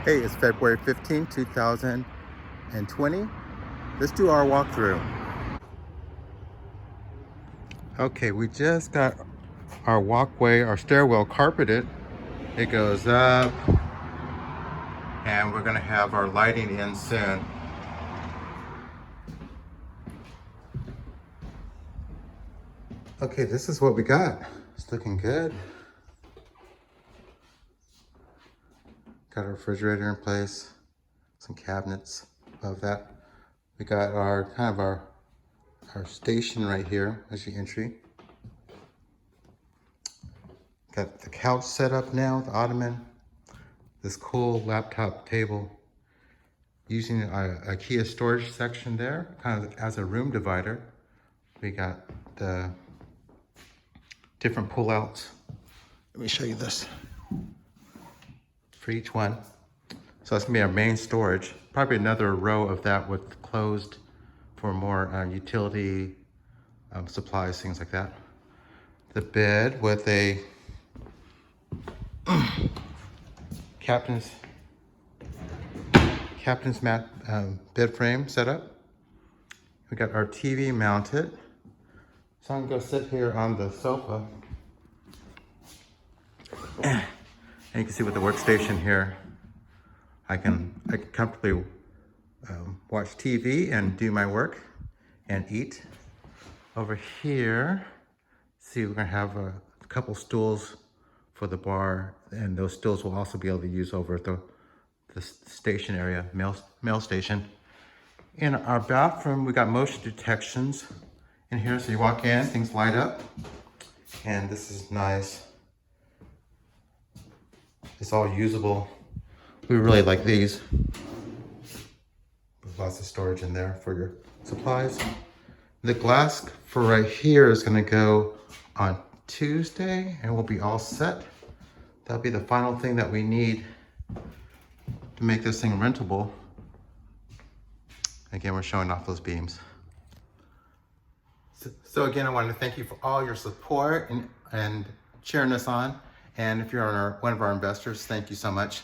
Hey, it's February 15, 2020. Let's do our walkthrough. Okay, we just got our walkway, our stairwell carpeted. It goes up, and we're gonna have our lighting in soon. Okay, this is what we got. It's looking good. Got our refrigerator in place, some cabinets above that. We got our our station right here as the entry. Got the couch set up now, the ottoman, this cool laptop table, using a IKEA storage section there, kind of as a room divider. We got the different pullouts. Let me show you this for each one. So that's gonna be our main storage. Probably another row of that with closed for more utility supplies, things like that. The bed with a captain's mat bed frame set up. We got our TV mounted. So I'm gonna go sit here on the sofa. And you can see with the workstation here, I can comfortably watch TV and do my work and eat. Over here, see, we're gonna have a couple stools for the bar, and those stools will also be able to use over at the station area, mail station. In our bathroom, we got motion detections in here, so you walk in, things light up, and this is nice. It's all usable. We really like these. With lots of storage in there for your supplies. The glass for right here is gonna go on Tuesday, and we'll be all set. That'll be the final thing that we need to make this thing rentable. Again, we're showing off those beams. So again, I want to thank you for all your support and cheering us on. And if you're one of our investors, thank you so much.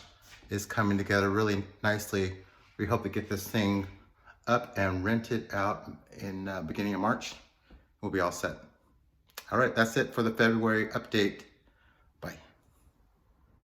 It's coming together really nicely. We hope to get this thing up and rented out in beginning of March. We'll be all set. All right, that's it for the February update.